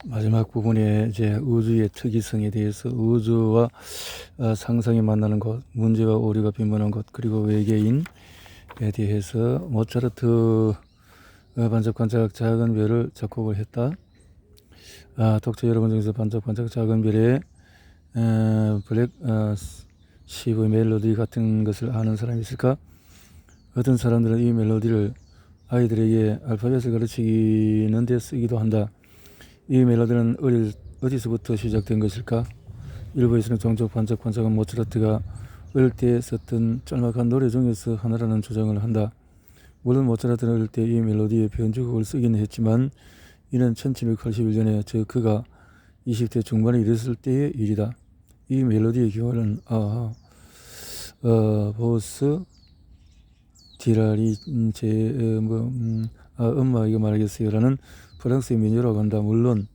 마지막 부분에 이제 우주의 특이성에 대해서 우주와 상상이 만나는 것, 문제와 오류가 빈번한 것, 그리고 외계인에 대해서 모차르트 반짝반짝 작은 별을 작곡을 했다. 독자 여러분 중에서 반짝반짝 작은 별의 블랙 시브 멜로디 같은 것을 아는 사람이 있을까? 어떤 사람들은 이 멜로디를 아이들에게 알파벳을 가르치는 데 쓰기도 한다. 이 멜로디는 어디서부터 시작된 것일까? 일부에서는 종종 반짝반짝한 모차르트가 어릴 때 썼던 짤막한 노래 중에서 하나라는 주장을 한다. 물론 모차르트는 어릴 때 이 멜로디에 변주곡을 쓰기는 했지만 이는 1781년에 즉 그가 20대 중반에 이르렀을 때의 일이다. 이 멜로디의 기원은 보스 디라리 엄마에게 말하겠어요 라는 프랑스의 민요라고 한다. 물론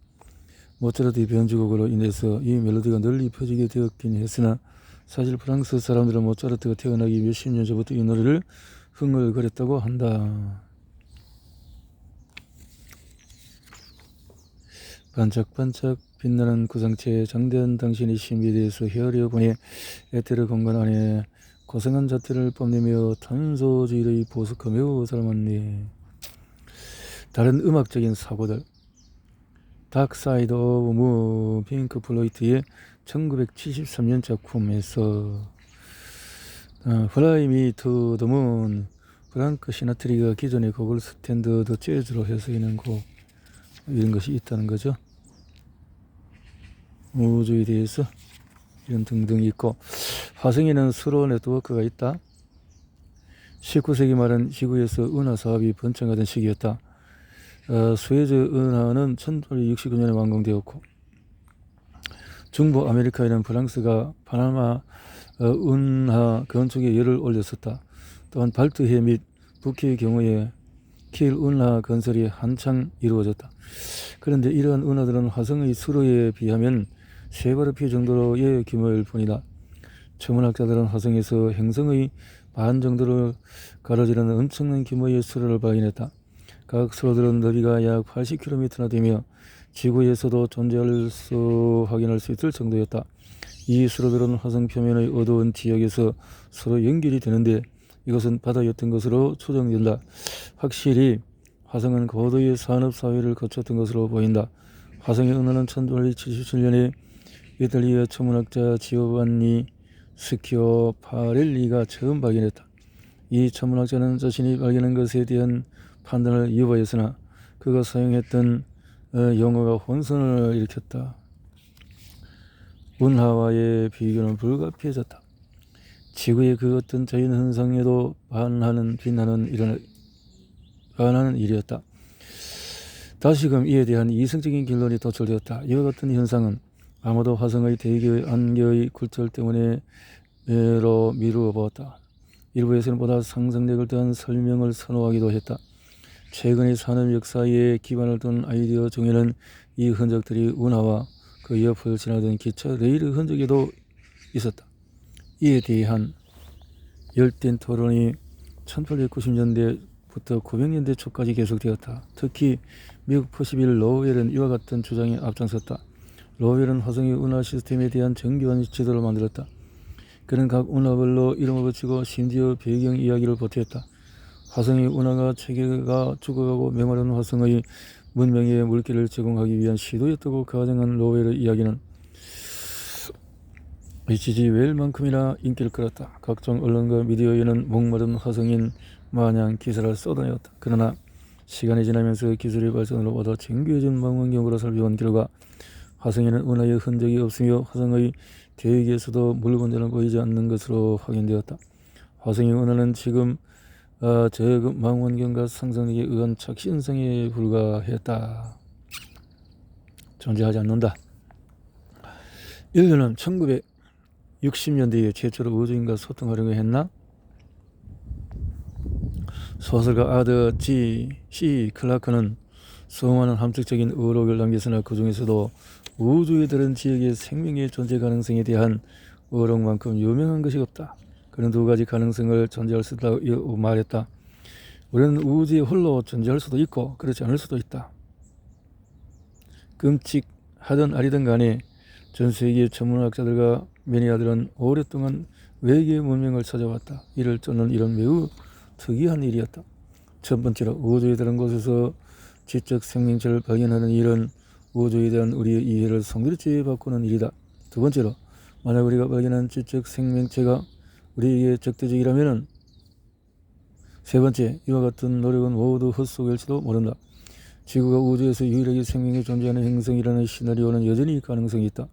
모차르트의 변주곡으로 인해서 이 멜로디가 널리 퍼지게 되었긴 했으나 사실 프랑스 사람들은 모차르트가 태어나기 몇십 년 전부터 이 노래를 흥얼거렸다고 한다. 반짝반짝 빛나는 구상체에 장대한 당신의 신비에 대해서 헤아려 보니 에테르 공간 안에 고생한 자태를 뽐내며 탄소주의의 보석하며 닮았네. 다른 음악적인 사고들. 다크사이드 오브 문, 핑크 플로이드의 1973년 작품에서 플라이 미 투 더 문, 프랑크 시나트리가 기존의 곡을 스탠더드 재즈로 해석하는 곡, 이런 것이 있다는 거죠. 우주에 대해서 이런 등등 있고, 화성에는 수로 네트워크가 있다. 19세기 말은 지구에서 은하 사업이 번창하던 시기였다. 수에즈 은하는 1869년에 완공되었고, 중부 아메리카에는 프랑스가 파나마 은하 건축에 열을 올렸었다. 또한 발트해 및 북해의 경우에 킬 은하 건설이 한창 이루어졌다. 그런데 이러한 은하들은 화성의 수로에 비하면 3배로 정도의 규모일 뿐이다. 천문학자들은 화성에서 행성의 반 정도를 가로지르는 엄청난 규모의 수로를 발견했다. 각 수로들은 너비가 약 80km나 되며 지구에서도 존재할 수 확인할 수 있을 정도였다. 이 수로들은 화성 표면의 어두운 지역에서 서로 연결이 되는데 이것은 바다였던 것으로 추정된다. 확실히 화성은 고도의 산업사회를 거쳤던 것으로 보인다. 화성의 은하는 1877년에 이탈리아 천문학자 지오반니 스키오파렐리가 처음 발견했다. 이 천문학자는 자신이 발견한 것에 대한 판단을 유보했으나 그가 사용했던 용어가 혼선을 일으켰다. 운하와의 비교는 불가피해졌다. 지구의 그 어떤 자연현상에도 반하는 일이었다. 다시금 이에 대한 이성적인 결론이 도출되었다. 이와 같은 현상은 아마도 화성의 대기 안개의 굴절 때문에로 미루어 보았다. 일부에서는 보다 상상력을 더한 설명을 선호하기도 했다. 최근의 산업 역사에 기반을 둔 아이디어 중에는 이 흔적들이 운하와 그 옆을 지나던 기차 레일 흔적에도 있었다. 이에 대한 열띤 토론이 1890년대부터 900년대 초까지 계속되었다. 특히 미국 퍼시빌 로웰은 이와 같은 주장에 앞장섰다. 로웰은 화성의 운하 시스템에 대한 정교한 지도를 만들었다. 그는 각 운하별로 이름을 붙이고 심지어 배경 이야기를 보태었다. 화성의 운하가 체계가 죽어가고 메마른 화성의 문명의 물기를 제공하기 위한 시도였다고 가정한 로웰의 이야기는 H.G. 웰만큼이나 인기를 끌었다. 각종 언론과 미디어에는 목마른 화성인 마냥 기사를 쏟아내었다. 그러나 시간이 지나면서 기술의 발전으로 보다 정교해진 망원경으로 살펴본 결과 화성에는 은하의 흔적이 없으며 화성의 대기에서도 물 건조는 보이지 않는 것으로 확인되었다. 화성의 은하는 지금 저급 망원경과 상상력에 의한 착신성에 불과했다. 존재하지 않는다. 인류는 1960년대에 최초로 우주인과 소통하려고 했나? 소설가 아더 C. 클라크는 수많은 함축적인 의록을 남겼으나 그 중에서도 우주에 다른 지역의 생명의 존재 가능성에 대한 의록만큼 유명한 것이 없다. 그는 두 가지 가능성을 존재할 수 있다고 말했다. 우리는 우주에 홀로 존재할 수도 있고 그렇지 않을 수도 있다. 끔찍하든 아니든 간에 전 세계의 천문학자들과 매니아들은 오랫동안 외계 문명을 찾아왔다. 이를 쫓는 일은 매우 특이한 일이었다. 첫 번째로 우주의 다른 곳에서 지적 생명체를 발견하는 일은 우주에 대한 우리의 이해를 성결히 바꾸는 일이다. 두 번째로 만약 우리가 발견한 지적 생명체가 우리에게 적대적이라면 세 번째, 이와 같은 노력은 모두 헛속일지도 모른다. 지구가 우주에서 유일하게 생명이 존재하는 행성이라는 시나리오는 여전히 가능성이 있다.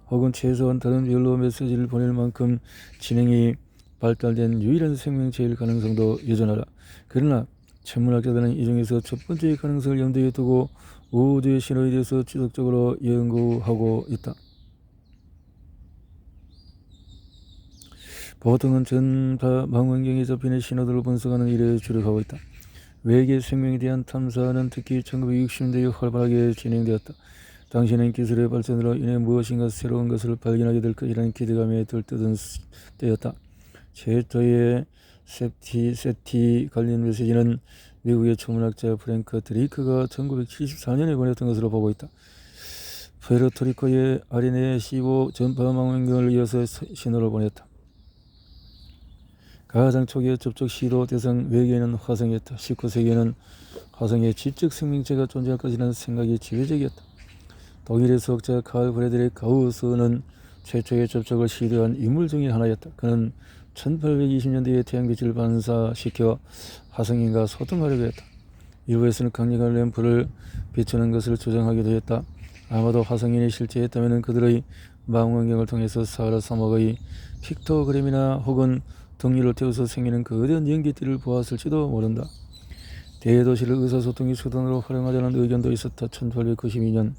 혹은 최소한 다른 별로 메시지를 보낼 만큼 지능이 발달된 유일한 생명체일 가능성도 여전하다. 그러나 천문학자들은 이 중에서 첫 번째 가능성을 염두에 두고 우주의 신호에 대해서 지속적으로 연구하고 있다. 보통은 전파 망원경에 잡히는 신호들을 분석하는 일에 주력하고 있다. 외계 생명에 대한 탐사는 특히 1960년대에 활발하게 진행되었다. 당시에는 기술의 발전으로 인해 무엇인가 새로운 것을 발견하게 될 것이라는 기대감에 들뜨던 때였다. 최초의 세티 관련 메시지는 미국의 천문학자 프랭크 드레이크가 1974년에 보냈던 것으로 보고 있다. 푸에르토리코의 아레네15 전파 망원경을 이어서 신호를 보냈다. 가장 초기의 접촉 시도 대상 외계인은 화성이었다. 19세기에는 화성에 지적 생명체가 존재할 것이라는 생각이 지배적이었다. 독일의 수학자 칼 브레드릭 가우스는 최초의 접촉을 시도한 인물 중의 하나였다. 그는 1820년대에 태양빛을 반사시켜 화성인과 소통하려고 했다. 일부에서는 강력한 램프를 비추는 것을 주장하기도 했다. 아마도 화성인이 실제했다면 그들의 망원경을 통해서 사하라 사막의 픽토그램이나 혹은 등유를 태워서 생기는 거대한 연기띠를 보았을지도 모른다. 대도시를 의사소통의 수단으로 활용하자는 의견도 있었다. 1892년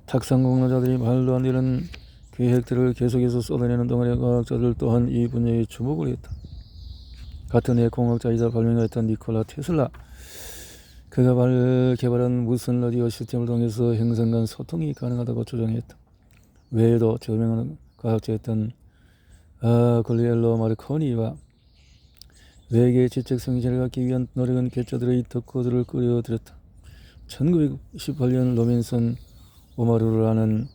탁상공론자들이 말도 안 되는 계획들을 계속해서 쏟아내는 동안의 과학자들 또한 이 분야에 주목을 했다. 같은 해 공학자이자 발명가였던 니콜라 테슬라, 그가 개발한 무선 라디오 시스템을 통해서 행성 간 소통이 가능하다고 주장했다. 외에도 저명한 과학자였던 글리엘로 마르코니와 외계 지적 생명체를 갖기 위한 노력은 괴짜들의 덕후들을 끌어들였다. 1918년 로빈슨 오마루라는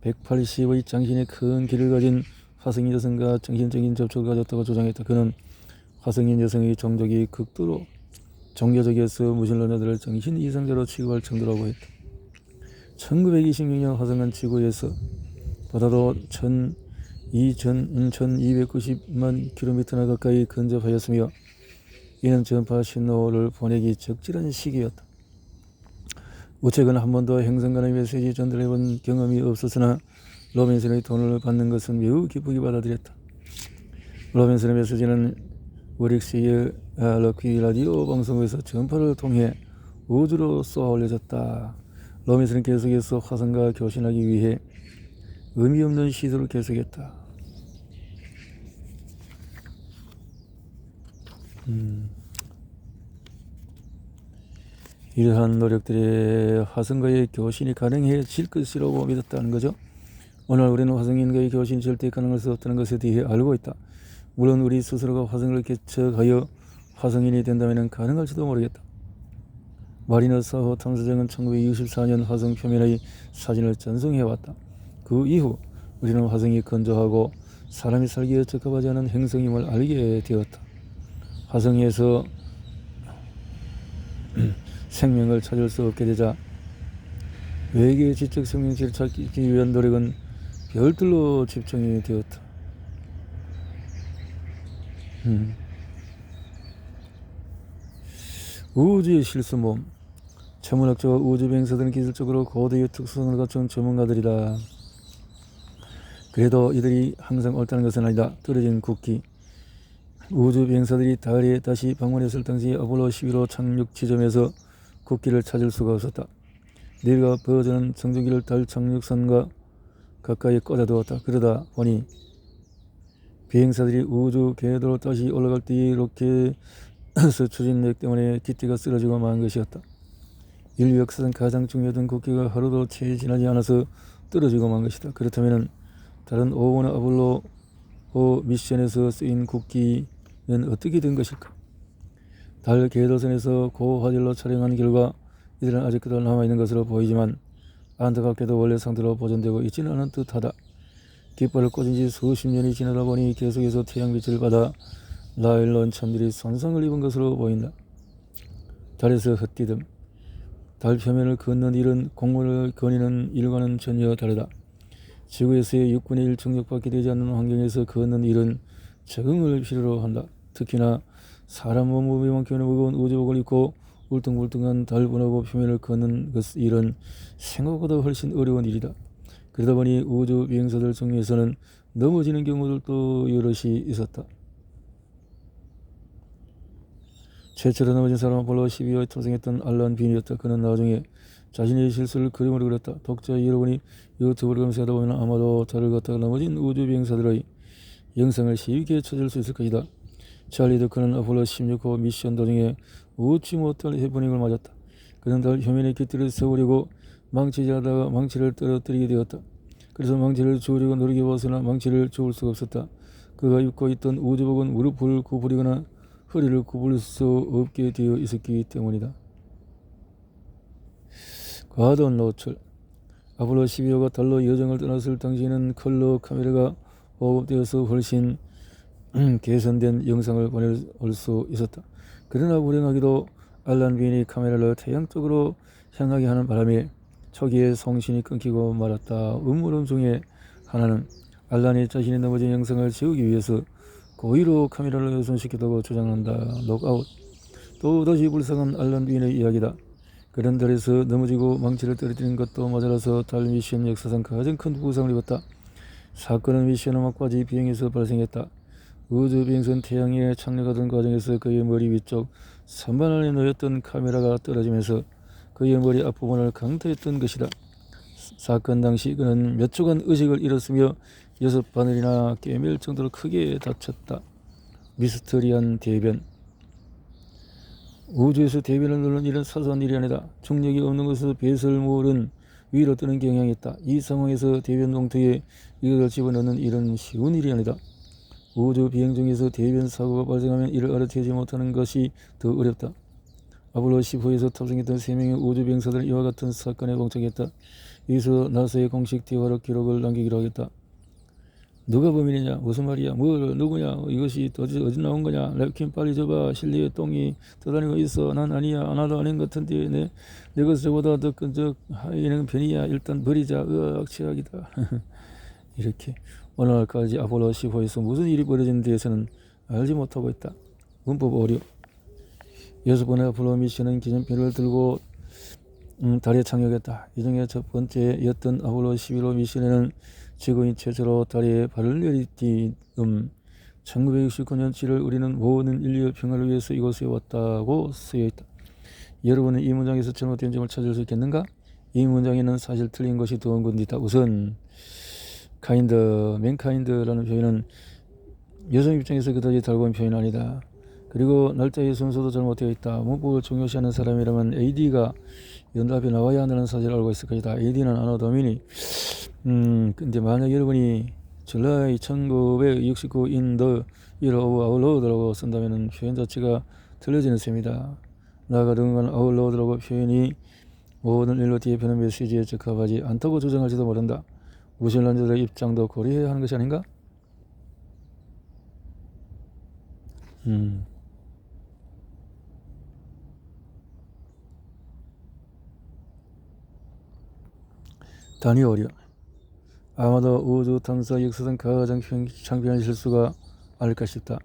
180의 장신의 큰 귀를 가진 화성인 여성과 정신적인 접촉을 가졌다고 주장했다. 그는 화성인 여성의 종족이 극도로 종교적이어서 무신론자들을 정신 이상자로 취급할 정도라고 했다. 1926년 화성은 지구에서 보다도 2290만 킬로미터나 가까이 근접하였으며 이는 전파 신호를 보내기 적절한 시기였다. 우측은 한 번도 행성 간의 메시지 전달해본 경험이 없었으나 로빈슨의 돈을 받는 것은 매우 기쁘게 받아들였다. 로빈슨의 메시지는 워릭시의 럭키 라디오 방송에서 전파를 통해 우주로 쏘아 올려졌다. 로빈슨은 계속해서 화성과 교신하기 위해 의미 없는 시도를 계속했다. 이러한 노력들에 화성과의 교신이 가능해질 것이라고 믿었다는 거죠. 오늘 우리는 화성인과의 교신이 절대 가능할 수 없다는 것에 대해 알고 있다. 물론 우리 스스로가 화성을 개척하여 화성인이 된다면 가능할지도 모르겠다. 마리너 사호 탐사정은 1964년 화성 표면의 사진을 전송해왔다. 그 이후 우리는 화성이 건조하고 사람이 살기에 적합하지 않은 행성임을 알게 되었다. 화성에서 생명을 찾을 수 없게 되자 외계의 지적 생명체를 찾기 위한 노력은 별들로 집중이 되었다. 우주의 실수몸. 천문학자와 우주비행사들은 기술적으로 고도의 특수성을 갖춘 전문가들이다. 그래도 이들이 항상 옳다는 것은 아니다. 떨어진 국기. 우주비행사들이 달에 다시 방문했을 당시 아폴로 11호 착륙 지점에서 국기를 찾을 수가 없었다. 닐과 버즈는 청정기를 달 착륙선과 가까이 꽂아두었다. 그러다 보니 비행사들이 우주 궤도로 다시 올라갈 때의 로켓의 추진력 때문에 기대가 쓰러지고 만 것이었다. 인류 역사상 가장 중요했던 국기가 하루도 채 지나지 않아서 떨어지고 만 것이다. 그렇다면 다른 오호나 아폴로 5 미션에서 쓰인 국기는 어떻게 된 것일까? 달 궤도선에서 고화질로 촬영한 결과 이들은 아직도 남아있는 것으로 보이지만 안타깝게도 원래 상태로 보존되고 있지는 않은 듯하다. 깃발을 꽂은 지 수십 년이 지나다 보니 계속해서 태양빛을 받아 나일론 천들이 손상을 입은 것으로 보인다. 달에서 흩디듬. 달 표면을 걷는 일은 공물을 거니는 일과는 전혀 다르다. 지구에서의 6분의 1 중력밖에 되지 않는 환경에서 걷는 일은 적응을 필요로 한다. 특히나 사람 몸무게만큼이나 무거운 우주복을 입고 울퉁불퉁한 달분하고 표면을 걷는 일은 생각보다 훨씬 어려운 일이다. 그러다 보니 우주 비행사들 중에서는 넘어지는 경우들도 여럿이 있었다. 최초로 넘어진 사람은 아폴로 12호에 탑승했던 알란 빈이었다. 그는 나중에 자신의 실수를 그림으로 그렸다. 독자 여러분이 유튜브를 검색하다 보면 아마도 달을 걷다가 넘어진 우주 비행사들의 영상을 쉽게 찾을 수 있을 것이다. 찰리 드크는 아폴로 16호 미션 도중에 웃지 못할 해프닝을 맞았다. 그는 달 표면의 깃들을 세우려고 망치질하다가 망치를 떨어뜨리게 되었다. 그래서 망치를 주우려고 노력해 봤으나 망치를 주울 수가 없었다. 그가 입고 있던 우주복은 무릎을 구부리거나 허리를 굽을 수 없게 되어 있었기 때문이다. 과도한 노출. 아폴로 12호가 달로 여정을 떠났을 당시에는 컬러 카메라가 보급되어서 훨씬 개선된 영상을 보낼 수 있었다. 그러나 불행하게도 알란 빈이 카메라를 태양 쪽으로 향하게 하는 바람에 초기에 송신이 끊기고 말았다. 음모론 중에 하나는 알란이 자신이 넘어진 영상을 지우기 위해서 고의로 카메라를 훼손시켰다고 주장한다. 녹아웃. 또 다시 불쌍한 알란 빈의 이야기다. 그런 달에서 넘어지고 망치를 떨어뜨린 것도 모자라서 달 미션 역사상 가장 큰 부상을 입었다. 사건은 미션 막바지 비행에서 발생했다. 우주 비행선 태양에 착륙하던 과정에서 그의 머리 위쪽 선반 안에 놓였던 카메라가 떨어지면서 그의 머리 앞부분을 강타했던 것이다. 사건 당시 그는 몇 초간 의식을 잃었으며 6바늘이나 꿰맬 정도로 크게 다쳤다. 미스터리한 대변. 우주에서 대변을 누르는 일은 사소한 일이 아니다. 중력이 없는 곳에서 배설물은 위로 뜨는 경향이 있다. 이 상황에서 대변 봉투에 이것을 집어넣는 일은 쉬운 일이 아니다. 우주 비행 중에서 대변 사고가 발생하면 이를 알아채지 못하는 것이 더 어렵다. 아폴로 10호에서 탑승했던 3명의 우주 비행사들은 이와 같은 사건에 봉착했다. 여기서 나사의 공식 대화록 기록을 남기기로 하겠다. 누가 범인이냐? 무슨 말이야? 누구냐? 이것이 어디 나온 거냐? 랩킨 빨리 줘봐. 실내에 똥이 떠다니고 있어. 난 아니야. 하나도 아닌 것 같은데 내 것은 저보다 더 끈적하이는 편이야. 일단 버리자. 으악 최악이다. 이렇게 오늘날까지 아폴로 10호에서 무슨 일이 벌어진 데에서는 알지 못하고 있다. 문법 오류. 6번의 아폴로 미션은 기념표를 들고 달에 착륙했다. 이 중에 첫 번째였던 아폴로 11호 미션에는 지구인 최초로 달에 발을 내디딘 1969년 7월 우리는 모든 인류의 평화를 위해서 이곳에 왔다고 쓰여있다. 여러분은 이 문장에서 잘못된 점을 찾을 수 있겠는가? 이 문장에는 사실 틀린 것이 두 군데 있다. 우선 맨카인드라는 표현은 여성 입장에서 그다지 달고운 표현이 아니다. 그리고 날짜의 순서도 잘못되어 있다. 문법을 중요시하는 사람이라면 AD가 연답에 나와야 한다는 사실을 알고 있을 것이다. AD는 아노 도미니. 근데 만약 여러분이 July 1969 in the year of our Lord라고 쓴다면 표현 자체가 틀려지는 셈이다. 나아가 등간 our Lord라고 표현이 모든 일로 뒤에 펴는 메시지에 적합하지 않다고 주장할지도 모른다. 무신론자들의 입장도 고려해야 하는 것이 아닌가? 단위 오류. 아마도 우주 탐사 역사상 가장 창피한 실수가 아닐까 싶다.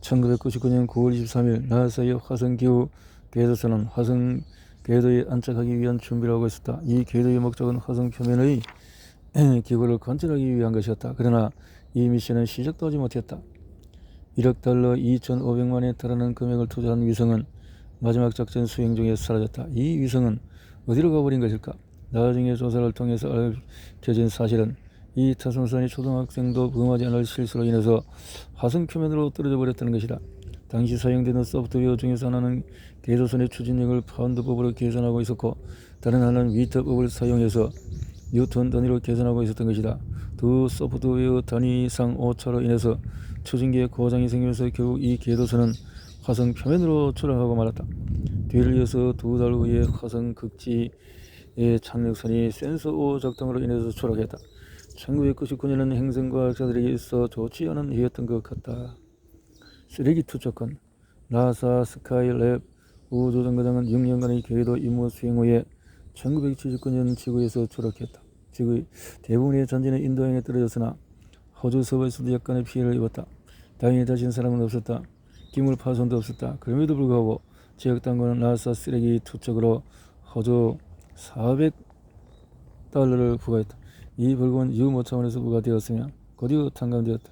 1999년 9월 23일 나사의 화성기후 궤도선은 화성 궤도에 안착하기 위한 준비를 하고 있었다. 이 궤도의 목적은 화성 표면의 기구를 관찰하기 위한 것이었다. 그러나 이 미션은 시작도 하지 못했다. 1억 달러 2,500만에 달하는 금액을 투자한 위성은 마지막 작전 수행 중에 사라졌다. 이 위성은 어디로 가버린 것일까? 나중에 조사를 통해서 알려진 사실은 이 타선선이 초등학생도 범하지 않을 실수로 인해서 화성 표면으로 떨어져 버렸다는 것이다. 당시 사용되는 소프트웨어 중에서 하나는 궤도선의 추진력을 파운드법으로 계산하고 있었고 다른 하나는 미터법을 사용해서 뉴턴 단위로 계산하고 있었던 것이다. 두 소프트웨어 단위상 오차로 인해서 추진기에 고장이 생기면서 결국 이 궤도선은 화성 표면으로 추락하고 말았다. 뒤를 이어서 2달 후에 화성 극지 착륙선이 센서 5 작동으로 인해서 추락했다. 1999년은 행성과학자들에게 있어 좋지 않은 해였던 것 같다. 쓰레기 투척건 나사 스카이랩 우주정거장은 6년간의 궤도 임무 수행 후에 1979년 지구에서 추락했다. 지구의 대부분의 전지는 인도양에 떨어졌으나 호주 서부에서도 약간의 피해를 입었다. 다행히 다친 사람은 없었다. 기물 파손도 없었다. 그럼에도 불구하고 지역당국은 나사 쓰레기 투척으로 호주 400달러를 부과했다. 이 벌금은 유모 차원에서 부과되었으며 곧이어 탕감되었다.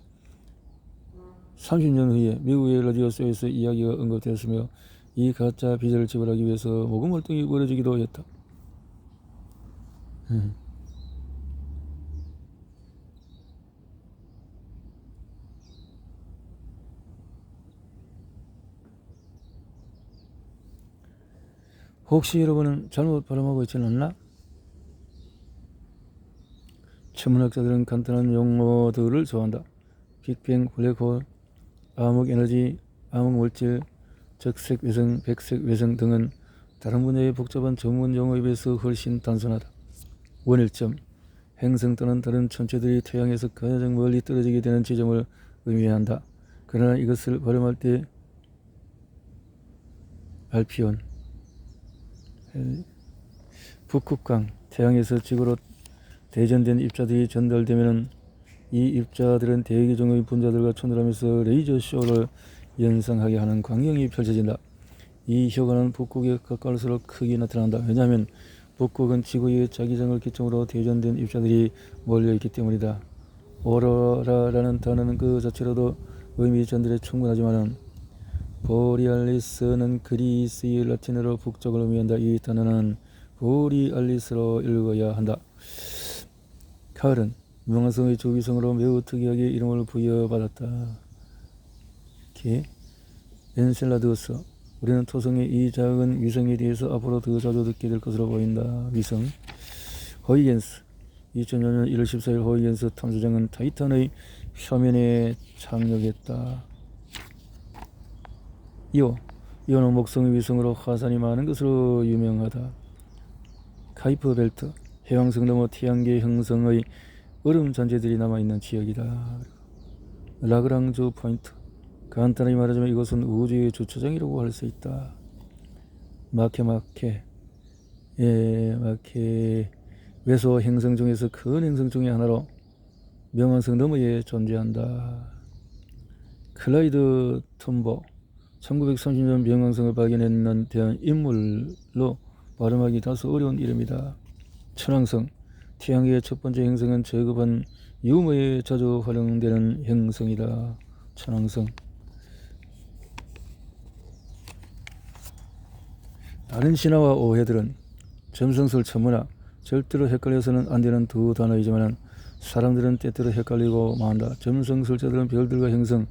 30년 후에 미국의 라디오쇼에서 이야기가 언급되었으며 이 가짜 빚을 지불하기 위해서 모금 활동이 벌어지기도 했다. 혹시 여러분은 잘못 발음하고 있지는 않나? 천문학자들은 간단한 용어들을 좋아한다. 빅뱅, 블랙홀, 암흑에너지, 암흑물질, 적색외성, 백색외성 등은 다른 분야의 복잡한 전문 용어에 비해서 훨씬 단순하다. 원일점, 행성 또는 다른 천체들이 태양에서 가장 멀리 떨어지게 되는 지점을 의미한다. 그러나 이것을 발음할 때 알피온, 북극광, 태양에서 지구로 대전된 입자들이 전달되면 이 입자들은 대기 중의 분자들과 충돌하면서 레이저 쇼를 연상하게 하는 광경이 펼쳐진다. 이 효과는 북극에 가까울수록 크게 나타난다. 왜냐하면 북극은 지구의 자기장을 기점으로 대전된 입자들이 몰려있기 때문이다. 오로라라는 단어는 그 자체로도 의미 전달에 충분하지만 보리알리스는 그리스의 라틴어로 북쪽을 의미한다. 이 단어는 보리알리스로 읽어야 한다. 가을은 명왕성의 조기성으로 매우 특이하게 이름을 부여받았다. 엔셀라두스, 우리는 토성의 이 작은 위성에 대해서 앞으로 더 자주 듣게 될 것으로 보인다. 위성. 호이겐스, 2000년 1월 14일 호이겐스 탐사정은 타이탄의 표면에 착륙했다. 이오는 목성의 위성으로 화산이 많은 것으로 유명하다. 카이퍼 벨트, 해왕성 너머 태양계 형성의 얼음 잔재들이 남아있는 지역이다. 라그랑주 포인트, 간단히 말하자면 이것은 우주의 주차장이라고 할 수 있다. 마케 외소 행성 중에서 큰 행성 중의 하나로 명왕성 너머에 존재한다. 클라이드 톰보, 1930년 명왕성을 발견했는 대한 인물로 발음하기 다소 어려운 이름이다. 천왕성, 태양계의 첫 번째 행성은 저급한 유머에 자주 활용되는 행성이다. 천왕성. 다른 신화와 오해들은 점성술 천문학, 절대로 헷갈려서는 안 되는 두 단어이지만 사람들은 때때로 헷갈리고 만다. 점성술자들은 별들과 행성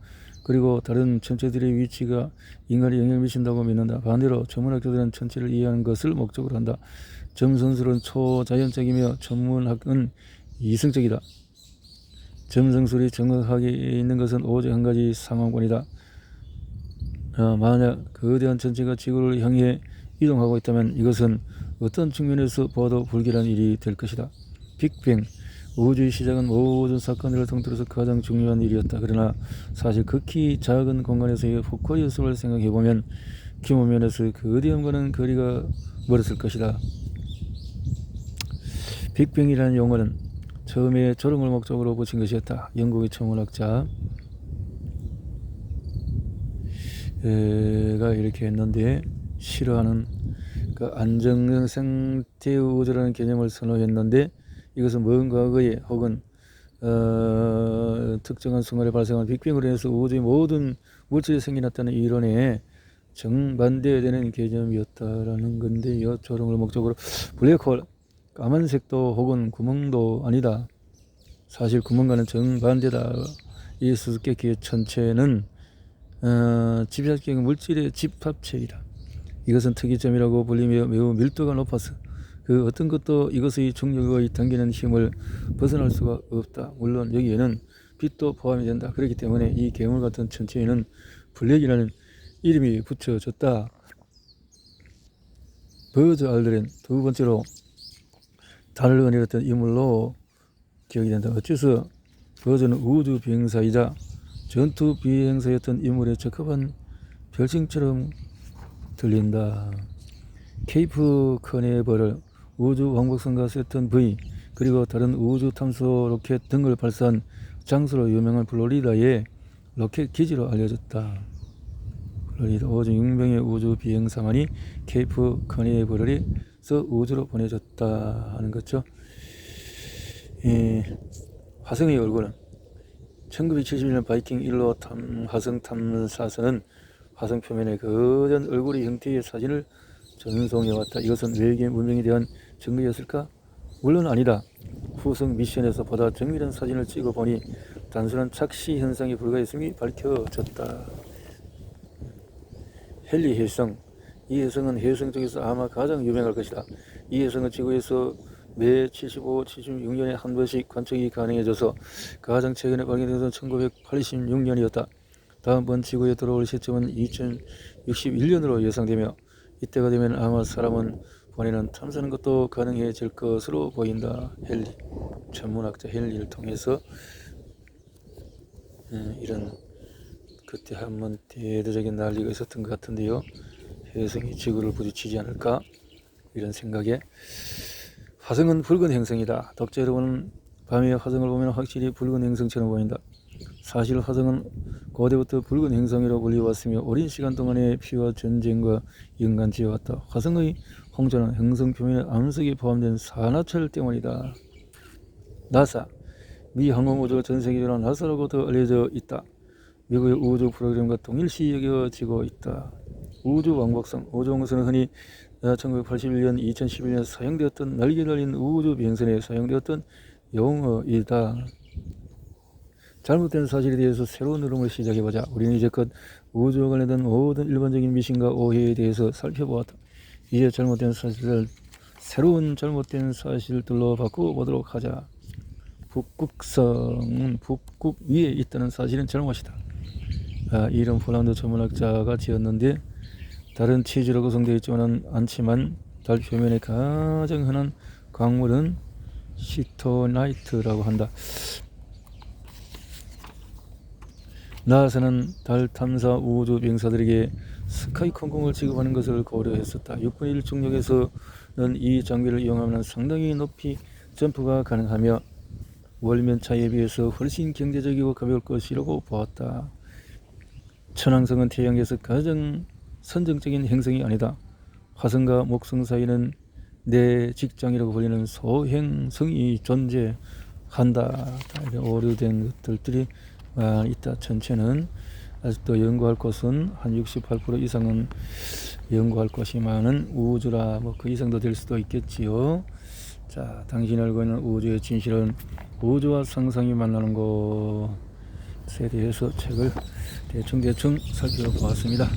그리고 다른 천체들의 위치가 인간에 영향을 미친다고 믿는다. 반대로 천문학자들은 천체를 이해하는 것을 목적으로 한다. 점성술은 초자연적이며 천문학은 이성적이다. 점성술이 정확하게 있는 것은 오직 한 가지 상황권이다. 만약 거대한 천체가 지구를 향해 이동하고 있다면 이것은 어떤 측면에서 봐도 불길한 일이 될 것이다. 빅뱅, 우주의 시작은 모든 사건들을 통틀어서 가장 중요한 일이었다. 그러나 사실 극히 작은 공간에서의 폭발 연습을 생각해보면 규모 면에서 거대함과는 거리가 멀었을 것이다. 빅뱅이라는 용어는 처음에 조롱을 목적으로 붙인 것이었다. 영국의 천문학자가 이렇게 했는데 싫어하는 그 안정형 생태의 우주라는 개념을 선호했는데 이것은 먼 과거에 혹은 특정한 순간에 발생한 빅뱅으로 인해서 우주의 모든 물질이 생겨났다는 이론에 정반대되는 개념이었다라는 건데요. 조롱을 목적으로 블랙홀, 까만색도 혹은 구멍도 아니다. 사실 구멍과는 정반대다. 이 수수께끼의 천체는 집합적 물질의 집합체이다. 이것은 특이점이라고 불리며 매우 밀도가 높아서 그 어떤 것도 이것의 중력의 당기는 힘을 벗어날 수가 없다. 물론 여기에는 빛도 포함이 된다. 그렇기 때문에 이 괴물 같은 천체에는 블랙이라는 이름이 붙여졌다. 버즈 알드렌, 두 번째로 달을 거느렸던 인물로 기억이 된다. 어째서 그것은 우주 비행사이자 전투 비행사였던 인물의 적합한 별칭처럼 들린다. 케이프 커네버를 우주 왕복선과 세턴 V 그리고 다른 우주 탐소 로켓 등을 발사한 장소로 유명한 플로리다의 로켓 기지로 알려졌다. 플로리다 오직 6명의 우주 비행사만이 케이프 커네버럴에서 우주로 보내졌다 하는 거죠. 화성의 얼굴은 1971년 바이킹 1호 화성 탐사선은 화성 표면의 거전 얼굴의 형태의 사진을 전송해왔다. 이것은 외계 문명에 대한 증거였을까? 물론 아니다. 후속 미션에서 보다 정밀한 사진을 찍어보니 단순한 착시 현상에 불과했음이 밝혀졌다. 헨리 혜성. 이 혜성은 혜성 중에서 아마 가장 유명할 것이다. 이 혜성은 지구에서 매 75, 76년에 한 번씩 관측이 가능해져서 가장 최근에 발견된 것은 1986년이었다. 다음번 지구에 들어올 시점은 2061년으로 예상되며 이때가 되면 아마 사람은 보내는 탐사하는 것도 가능해질 것으로 보인다. 헨리 천문학자 헨리를 통해서 이런 그때 한번 대대적인 난리가 있었던 것 같은데요. 혜성이 지구를 부딪히지 않을까 이런 생각에 화성은 붉은 행성이다. 독자 여러분은 밤에 화성을 보면 확실히 붉은 행성처럼 보인다. 사실 화성은 고대부터 붉은 행성이라고 불려왔으며 오랜 시간 동안의 피와 전쟁과 연관지어왔다. 화성의 홍조는 행성 표면에 암석이 포함된 산화철 때문이다. 나사, 미 항공우주가 전 세계적으로 나사라고도 알려져 있다. 미국의 우주 프로그램과 동일시 여겨지고 있다. 우주 왕복선, 우주왕복선은 흔히 1981년, 2011년 사용되었던 날개 달린 우주 비행선에 사용되었던 용어이다. 잘못된 사실에 대해서 새로운 흐름을 시작해보자. 우리는 이제껏 우주와 관련된 모든 일반적인 미신과 오해에 대해서 살펴보았다. 이제 새로운 잘못된 사실들로 바꿔보도록 하자. 북극성은 북극 위에 있다는 사실은 잘못이다. 이름 폴란드 천문학자가 지었는데 다른 치즈로 구성되어 있지는 않지만 달 표면의 가장 흔한 광물은 시토나이트라고 한다. 나사는 달 탐사 우주 비행사들에게 스카이 콩콩을 지급하는 것을 고려했었다. 6분의 1 중력에서는 이 장비를 이용하면 상당히 높이 점프가 가능하며 월면차에 비해서 훨씬 경제적이고 가벼울 것이라고 보았다. 천왕성은 태양계에서 가장 선정적인 행성이 아니다. 화성과 목성 사이는 내 직장이라고 불리는 소행성이 존재한다. 이런 오류된 것들이 있다. 전체는 아직도 연구할 곳은 한 68% 이상은 연구할 곳이 많은 우주라 그 이상도 될 수도 있겠지요. 자, 당신이 알고 있는 우주의 진실은 우주와 상상이 만나는 것에 대해서 책을 대충 살펴보았습니다.